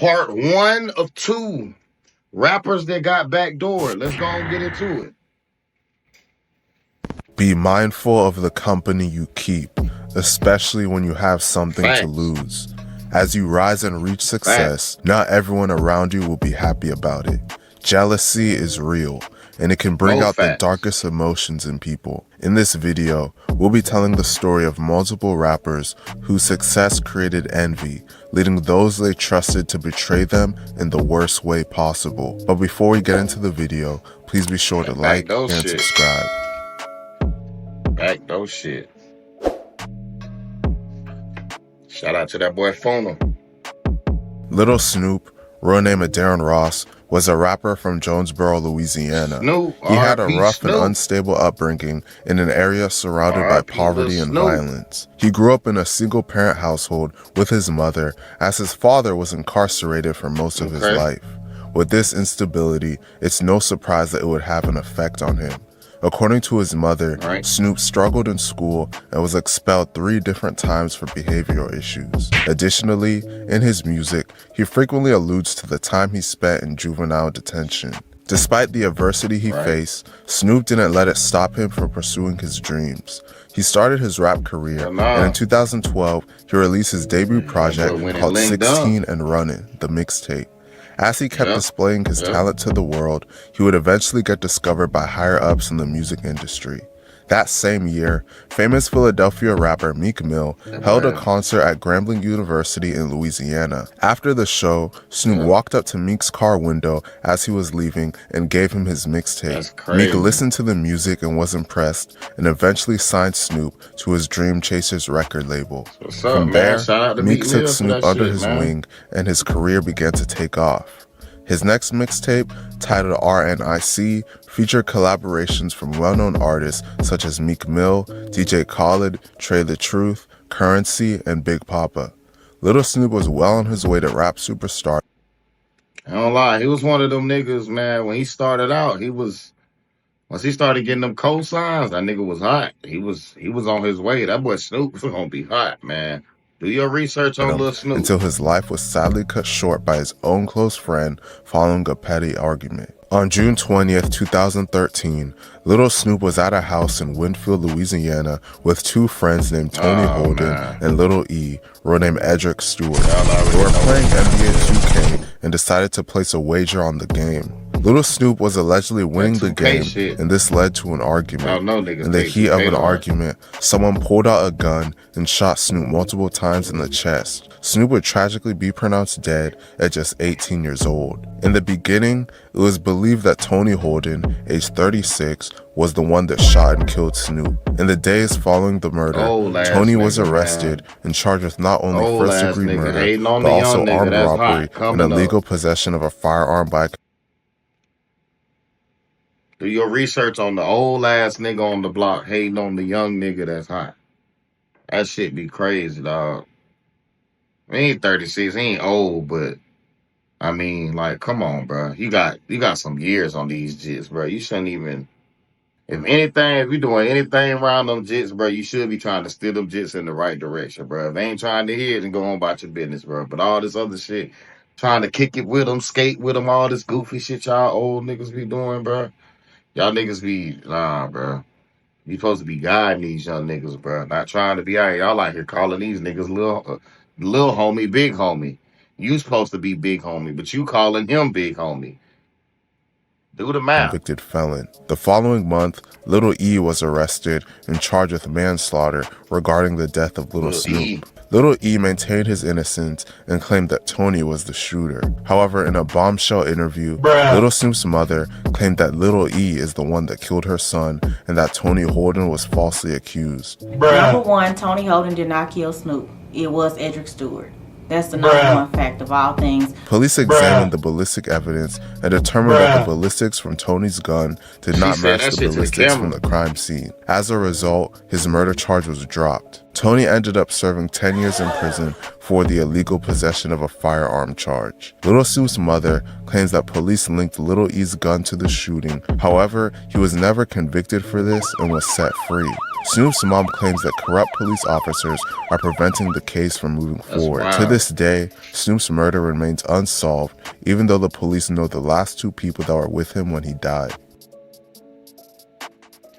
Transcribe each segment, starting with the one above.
part 1 of 2 rappers that got backdoored. Let's go and get into it. Be mindful of the company you keep, especially when you have something to lose. As you rise and reach success, not everyone around you will be happy about it. Jealousy is real, and it can bring out the darkest emotions in people. In this video, we'll be telling the story of multiple rappers whose success created envy, leading those they trusted to betray them in the worst way possible. But before we get into the video, please be sure to like and subscribe. Back those shit. Shout out to that boy Phono. Little Snoop, real name of Darren Ross, was a rapper from Jonesboro, Louisiana. He had a rough and unstable upbringing in an area surrounded by poverty and violence. He grew up in a single-parent household with his mother, as his father was incarcerated for most of his life. With this instability, it's no surprise that it would have an effect on him. According to his mother, Snoop struggled in school and was expelled 3 different times for behavioral issues. Additionally, in his music, he frequently alludes to the time he spent in juvenile detention. Despite the adversity he faced, Snoop didn't let it stop him from pursuing his dreams. He started his rap career, and in 2012, he released his debut project called 16 and Runnin', the mixtape. As he kept displaying his talent to the world, he would eventually get discovered by higher-ups in the music industry. That same year, famous Philadelphia rapper Meek Mill held a concert at Grambling University in Louisiana. After the show, Snoop walked up to Meek's car window as he was leaving and gave him his mixtape. Meek listened to the music and was impressed, and eventually signed Snoop to his Dream Chasers record label. From there, Meek took Snoop under his wing, and his career began to take off. His next mixtape, titled RNIC, featured collaborations from well-known artists such as Meek Mill, DJ Khaled, Trey the Truth, Currency, and Big Papa. Little Snoop was well on his way to rap superstar. I don't lie, he was one of them niggas, man. When he started out, once he started getting them cosigns, that nigga was hot. He was on his way. That boy Snoop was gonna be hot, man. Do your research on Lil Snoop. Until his life was sadly cut short by his own close friend following a petty argument. On June 20th, 2013, Little Snoop was at a house in Winfield, Louisiana with 2 friends named Tony Holden and Little E, real name Edric Stewart. They were playing NBA 2K and decided to place a wager on the game. Little Snoop was allegedly winning the game, and this led to an argument. In the heat of an argument, someone pulled out a gun and shot Snoop multiple times in the chest. Snoop would tragically be pronounced dead at just 18 years old. In the beginning, it was believed that Tony Holden, aged 36, was the one that shot and killed Snoop. In the days following the murder, Tony was arrested and charged with not only first-degree murder, but also armed robbery and illegal possession of a firearm by... Do your research on the old ass nigga on the block hating on the young nigga that's hot. That shit be crazy, dog. He ain't 36, he ain't old, but I mean, like, come on, bro. You got some years on these jits, bro. You shouldn't even, if you're doing anything around them jits, bro, you should be trying to steer them jits in the right direction, bro. If they ain't trying to hear it, then go on about your business, bro. But all this other shit, trying to kick it with them, skate with them, all this goofy shit y'all old niggas be doing, bro. Y'all niggas be, nah, bro. You supposed to be guiding these young niggas, bro. Not trying to be out here. Y'all out here calling these niggas little homie, big homie. You supposed to be big homie, but you calling him big homie. Do the math. Convicted felon. The following month, Little E was arrested and charged with manslaughter regarding the death of Little Snoop. Little E maintained his innocence and claimed that Tony was the shooter. However, in a bombshell interview, Little Snoop's mother claimed that Little E is the one that killed her son and that Tony Holden was falsely accused. Number 1, Tony Holden did not kill Snoop. It was Edric Stewart. That's the number 1 fact of all things. Police examined the ballistic evidence and determined that the ballistics from Tony's gun did not match the ballistics from the crime scene. As a result, his murder charge was dropped. Tony ended up serving 10 years in prison for the illegal possession of a firearm charge. Little Snoop's mother claims that police linked Little E's gun to the shooting. However, he was never convicted for this and was set free. Snoop's mom claims that corrupt police officers are preventing the case from moving forward. To this day, Snoop's murder remains unsolved, even though the police know the last 2 people that were with him when he died.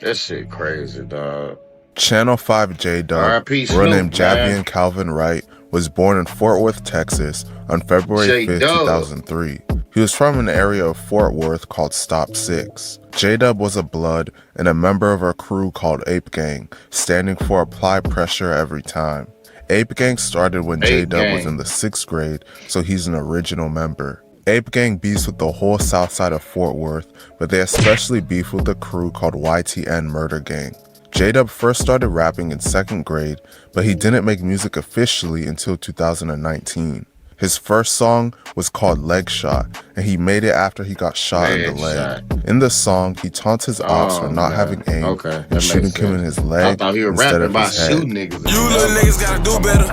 That shit crazy, dog. Channel 5 J-Dub, real name Javian Calvin Wright, was born in Fort Worth, Texas on February 5th, 2003. He was from an area of Fort Worth called Stop 6. J-Dub was a blood and a member of a crew called Ape Gang, standing for Apply Pressure Every Time. Ape Gang started when J-Dub was in the 6th grade, so he's an original member. Ape Gang beefs with the whole south side of Fort Worth, but they especially beef with a crew called YTN Murder Gang. J-Dub first started rapping in 2nd grade, but he didn't make music officially until 2019. His first song was called Leg Shot, and he made it after he got shot in the leg. In the song, he taunts his ops for not having aim and shooting him in his leg instead of his head. You little niggas gotta do better.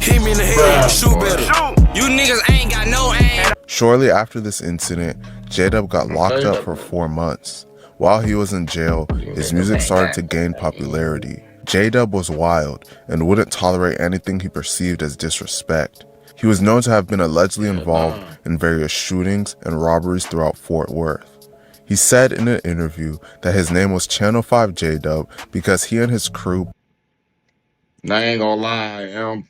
Hit me in the head, shoot better. You niggas ain't got no aim. Shortly after this incident, J-Dub got locked up for 4 months. While he was in jail, his music started to gain popularity. J-Dub was wild and wouldn't tolerate anything he perceived as disrespect. He was known to have been allegedly involved in various shootings and robberies throughout Fort Worth. He said in an interview that his name was Channel 5 J-Dub because he and his crew... I ain't gonna lie, I am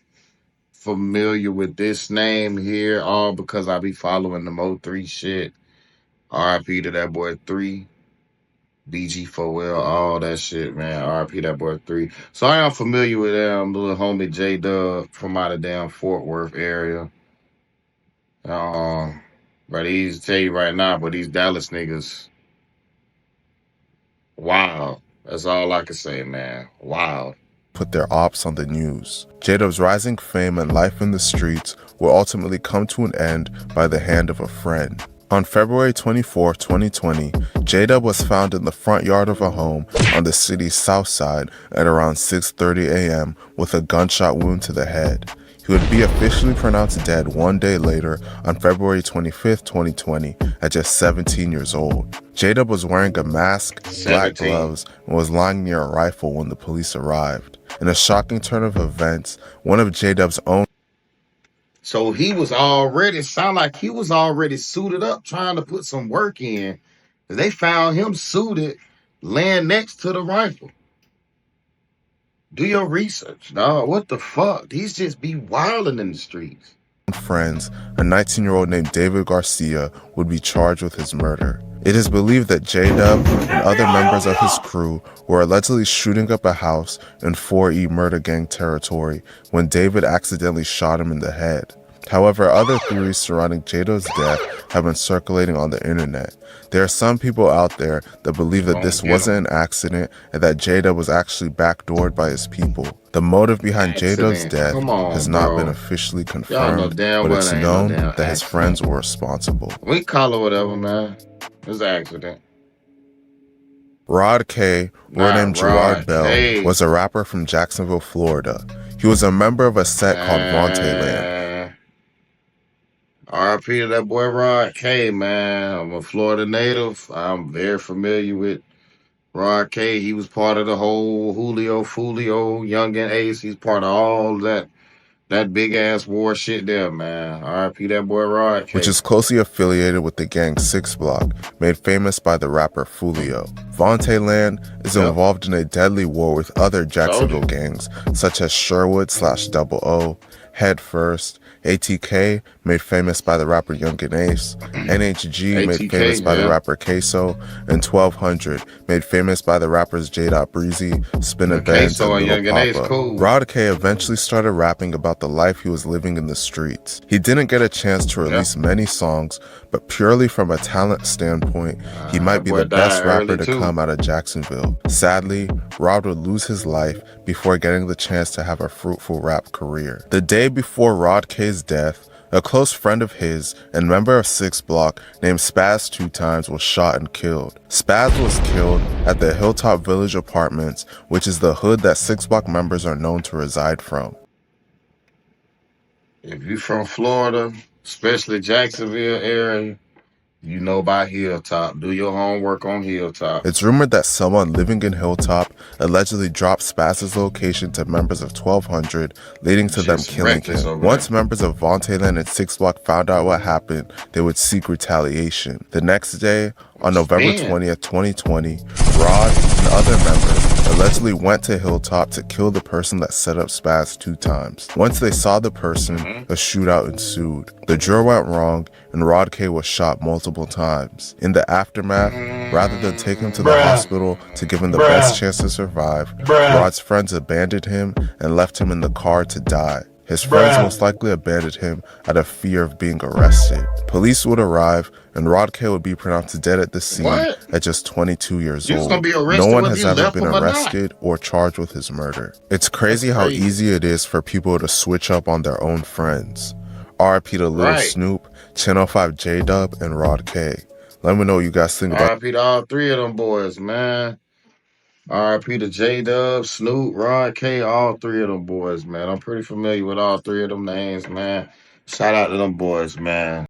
familiar with this name here, all because I be following the Mo3 shit. RIP to that boy 3. BG4L, all that shit, man. RIP that boy 3. So I am familiar with little homie J-Dub from out of damn Fort Worth area. But he's tell you right now, but these Dallas niggas, wow. That's all I can say, man. Wow. Put their ops on the news. J-Dub's rising fame and life in the streets will ultimately come to an end by the hand of a friend. On February 24, 2020, J-Dub was found in the front yard of a home on the city's south side at around 6:30 a.m. with a gunshot wound to the head. He would be officially pronounced dead 1 day later on February 25, 2020 at just 17 years old. J-Dub was wearing a mask, black gloves, and was lying near a rifle when the police arrived. In a shocking turn of events, one of J-Dub's own... So he was already, sound like he was already suited up trying to put some work in. They found him suited, laying next to the rifle. Do your research, dog. What the fuck? These just be wilding in the streets. Friends, a 19-year-old named David Garcia, would be charged with his murder. It is believed that J-Dub and other members of his crew were allegedly shooting up a house in 4E Murder Gang territory when David accidentally shot him in the head. However, other theories surrounding J-Dub's death have been circulating on the internet. There are some people out there that believe that this wasn't an accident and that J-Dub was actually backdoored by his people. The motive behind J-Dub's death has not been officially confirmed, but it's known that his friends were responsible. We call it whatever, man. It's an accident. Rod K, real name Gerard Bell, was a rapper from Jacksonville, Florida. He was a member of a set called Vontae Land. RIP to that boy Rod K, man. I'm a Florida native. I'm very familiar with Rod K. He was part of the whole Julio, Fulio, Young and Ace. He's part of all that big ass war shit there, man. RIP that boy Rod K. Which is closely affiliated with the gang 6 Block, made famous by the rapper Fulio. Vontae Land is involved in a deadly war with other Jacksonville gangs, such as Sherwood/00, Head First, ATK, made famous by the rapper Young and Ace, NHG, made famous by the rapper Queso, and 1200, made famous by the rappers J. Breezy, Spinna Benz, and Lil Papa. Cool. Rod K eventually started rapping about the life he was living in the streets. He didn't get a chance to release many songs, but purely from a talent standpoint, he might be the best rapper to come out of Jacksonville. Sadly, Rod would lose his life before getting the chance to have a fruitful rap career. The day before Rod K's death, a close friend of his and member of 6 Block named Spaz 2 Times was shot and killed. Spaz was killed at the Hilltop Village Apartments, which is the hood that 6 Block members are known to reside from. If you're from Florida, especially Jacksonville area, You know about Hilltop. Do your homework on Hilltop. It's rumored that someone living in Hilltop allegedly dropped Spaz's location to members of 1200, leading to them killing him. Once members of Vontaeland and 6 Block found out what happened, they would seek retaliation. The next day, on November 20th, 2020, Rod and other members allegedly went to Hilltop to kill the person that set up Spaz 2 times. Once they saw the person, a shootout ensued. The drill went wrong, and Rod K was shot multiple times. In the aftermath, rather than take him to the hospital to give him the best chance to survive, Rod's friends abandoned him and left him in the car to die. His friends most likely abandoned him out of fear of being arrested. Police would arrive, and Rod K would be pronounced dead at the scene at just 22 years old. No one has ever been arrested or charged with his murder. It's crazy how easy it is for people to switch up on their own friends. RIP to Lil Snoop, Channel 5 J-Dub, and Rod K. Let me know what you guys think about RIP to all 3 of them boys, man. RIP to J-Dub, Snoop, Rod K, all 3 of them boys, man. I'm pretty familiar with all 3 of them names, man. Shout out to them boys, man.